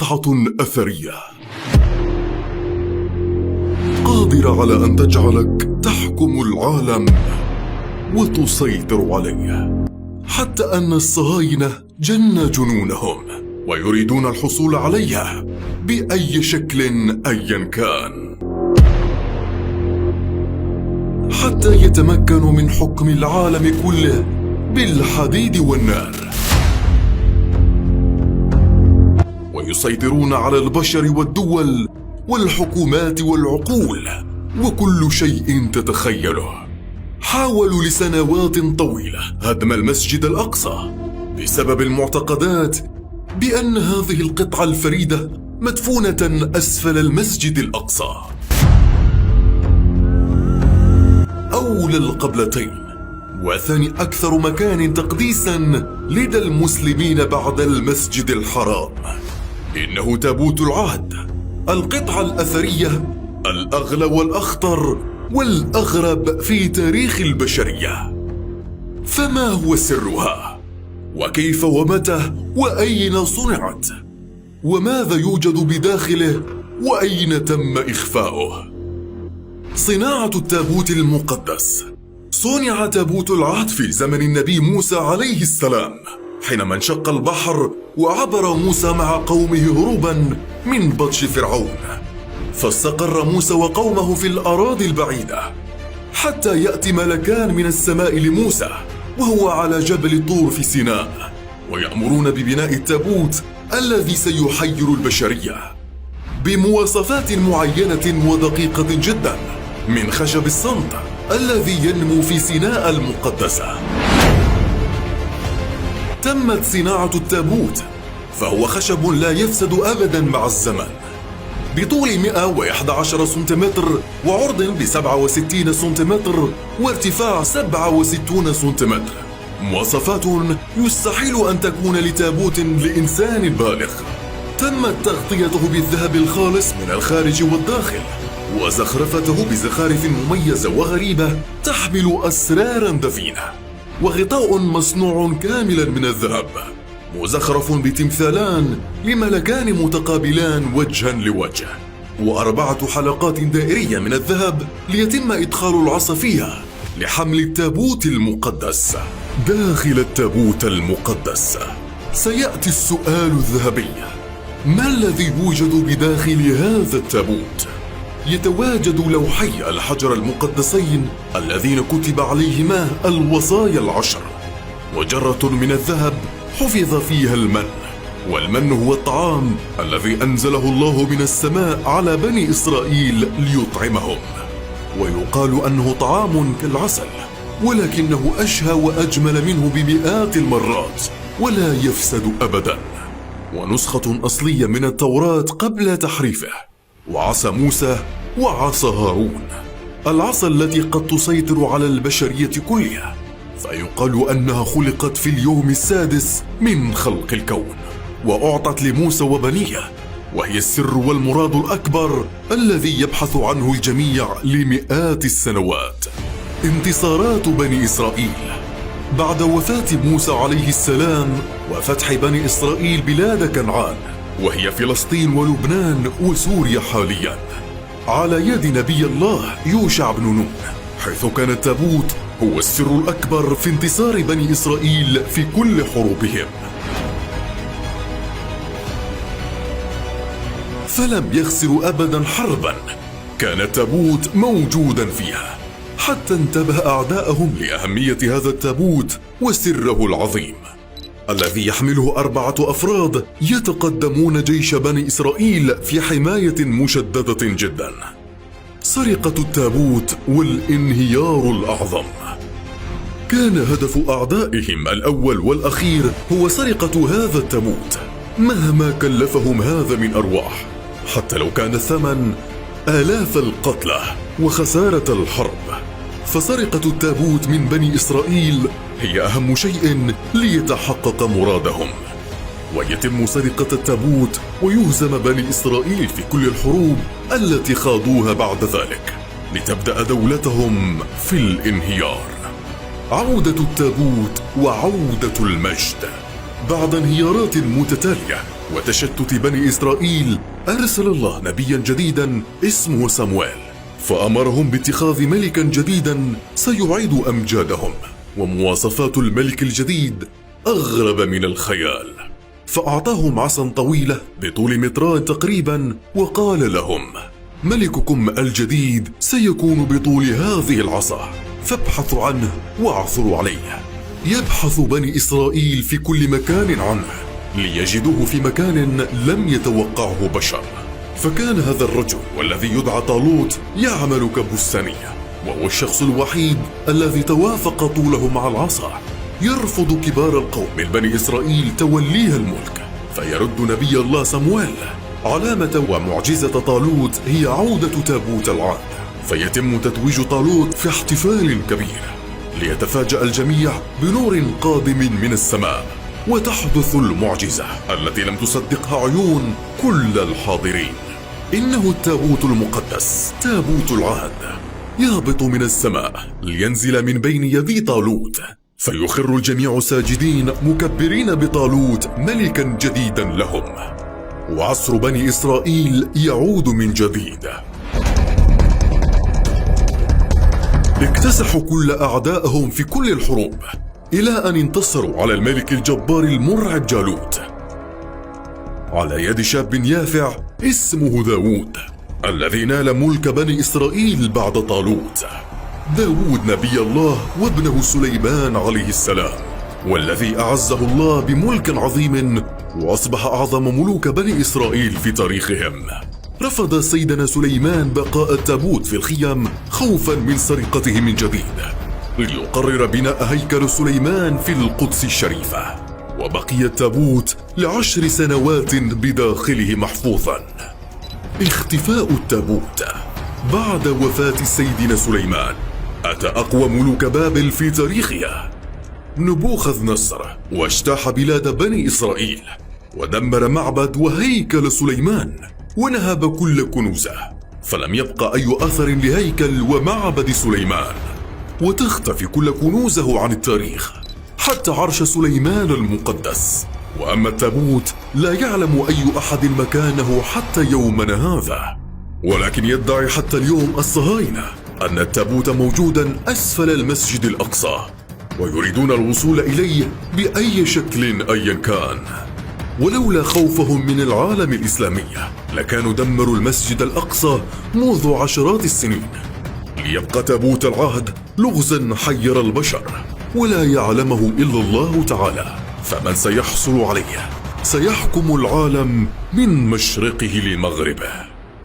قطعة أثرية قادرة على أن تجعلك تحكم العالم وتسيطر عليه، حتى أن الصهاينة جن جنونهم ويريدون الحصول عليها بأي شكل أيا كان، حتى يتمكنوا من حكم العالم كله بالحديد والنار، ويسيطرون على البشر والدول والحكومات والعقول وكل شيء تتخيله. حاولوا لسنوات طويلة هدم المسجد الأقصى بسبب المعتقدات بأن هذه القطعة الفريدة مدفونة أسفل المسجد الأقصى أولى القبلتين، وثاني أكثر مكان تقديسا لدى المسلمين بعد المسجد الحرام. إنه تابوت العهد، القطعة الأثرية الأغلى والأخطر والأغرب في تاريخ البشرية. فما هو سرها؟ وكيف ومتى وأين صنعت؟ وماذا يوجد بداخله؟ وأين تم إخفاؤه؟ صناعة التابوت المقدس. صنع تابوت العهد في زمن النبي موسى عليه السلام، حينما انشق البحر وعبر موسى مع قومه هروبا من بطش فرعون، فاستقر موسى وقومه في الأراضي البعيدة حتى يأتي ملكان من السماء لموسى وهو على جبل طور في سيناء، ويأمرون ببناء التابوت الذي سيحير البشرية بمواصفات معينة ودقيقة جدا من خشب الصمت الذي ينمو في سيناء المقدسة. تمت صناعة التابوت، فهو خشب لا يفسد أبدا مع الزمن، بطول 111 سنتيمتر وعرض ب67 سنتيمتر وارتفاع 67 سنتيمتر، مواصفات يستحيل أن تكون لتابوت لإنسان بالغ. تمت تغطيته بالذهب الخالص من الخارج والداخل، وزخرفته بزخارف مميزة وغريبة تحمل أسرارا دفينة، وغطاء مصنوع كاملا من الذهب مزخرف بتمثالان لملكان متقابلان وجها لوجه، و4 حلقات دائرية من الذهب ليتم إدخال العصا فيها لحمل التابوت المقدس. داخل التابوت المقدس سيأتي السؤال الذهبي: ما الذي يوجد بداخل هذا التابوت؟ يتواجد لوحي الحجر المقدسين اللذين كتب عليهما الوصايا 10، وجرة من الذهب حفظ فيها المن، والمن هو الطعام الذي أنزله الله من السماء على بني إسرائيل ليطعمهم، ويقال أنه طعام كالعسل، ولكنه أشهى وأجمل منه بمئات المرات ولا يفسد أبدا، ونسخة أصلية من التوراة قبل تحريفه، وعصا موسى وعصا هارون، العصا التي قد تسيطر على البشرية كلها، فيقال أنها خلقت في اليوم السادس من خلق الكون، وأعطت لموسى وبنيه، وهي السر والمراد الأكبر الذي يبحث عنه الجميع لمئات السنوات. انتصارات بني إسرائيل بعد وفاة موسى عليه السلام وفتح بني إسرائيل بلاد كنعان، وهي فلسطين ولبنان وسوريا حاليا، على يد نبي الله يوشع بن نون، حيث كان التابوت هو السر الأكبر في انتصار بني إسرائيل في كل حروبهم. فلم يخسروا أبدا حربا كان التابوت موجودا فيها، حتى انتبه أعداءهم لأهمية هذا التابوت وسره العظيم الذي يحمله 4 أفراد يتقدمون جيش بني إسرائيل في حماية مشددة جدا. سرقة التابوت والانهيار الأعظم. كان هدف أعدائهم الأول والأخير هو سرقة هذا التابوت مهما كلفهم هذا من أرواح، حتى لو كان الثمن آلاف القتلى وخسارة الحرب. فسرقة التابوت من بني إسرائيل هي أهم شيء ليتحقق مرادهم، ويتم سرقة التابوت ويهزم بني إسرائيل في كل الحروب التي خاضوها بعد ذلك لتبدأ دولتهم في الانهيار. عودة التابوت وعودة المجد. بعد انهيارات متتالية وتشتت بني إسرائيل أرسل الله نبيا جديدا اسمه صموئيل، فأمرهم باتخاذ ملكا جديدا سيعيد أمجادهم. ومواصفات الملك الجديد أغرب من الخيال، فأعطاهم عصا طويلة بطول متران تقريبا، وقال لهم: ملككم الجديد سيكون بطول هذه العصا، فابحثوا عنه واعثروا عليه. يبحث بني إسرائيل في كل مكان عنه ليجدوه في مكان لم يتوقعه بشر، فكان هذا الرجل والذي يدعى طالوت يعمل كبستانية، وهو الشخص الوحيد الذي توافق طوله مع العصا. يرفض كبار القوم من بني إسرائيل توليها الملك، فيرد نبي الله صموئيل. علامة ومعجزة طالوت هي عودة تابوت العهد، فيتم تتويج طالوت في احتفال كبير، ليتفاجأ الجميع بنور قادم من السماء، وتحدث المعجزة التي لم تصدقها عيون كل الحاضرين. إنه التابوت المقدس، تابوت العهد، يهبط من السماء لينزل من بين يدي طالوت، فيخر الجميع ساجدين مكبرين بطالوت ملكا جديدا لهم، وعصر بني إسرائيل يعود من جديد. اكتسحوا كل أعدائهم في كل الحروب، إلى أن انتصروا على الملك الجبار المرعب جالوت، على يد شاب يافع اسمه داود، الذي نال ملك بني إسرائيل بعد طالوت. داود نبي الله وابنه سليمان عليه السلام، والذي أعزه الله بملك عظيم، وأصبح أعظم ملوك بني إسرائيل في تاريخهم. رفض سيدنا سليمان بقاء التابوت في الخيام خوفا من سرقته من جديد، ليقرر بناء هيكل سليمان في القدس الشريفة، وبقي التابوت ل10 سنوات بداخله محفوظا. اختفاء التابوت بعد وفاة سيدنا سليمان. أتى أقوى ملوك بابل في تاريخها نبوخذ نصر، واجتاح بلاد بني إسرائيل، ودمر معبد وهيكل سليمان، ونهب كل كنوزه، فلم يبقى أي أثر لهيكل ومعبد سليمان، وتختفي كل كنوزه عن التاريخ، حتى عرش سليمان المقدس. وأما التابوت لا يعلم أي أحد مكانه حتى يومنا هذا، ولكن يدعي حتى اليوم الصهاينة أن التابوت موجودا أسفل المسجد الأقصى، ويريدون الوصول إليه بأي شكل أيا كان. ولولا خوفهم من العالم الإسلامي لكانوا دمروا المسجد الأقصى منذ عشرات السنين، ليبقى تابوت العهد لغزا حير البشر ولا يعلمه إلا الله تعالى. فمن سيحصل عليه سيحكم العالم من مشرقه لمغربه.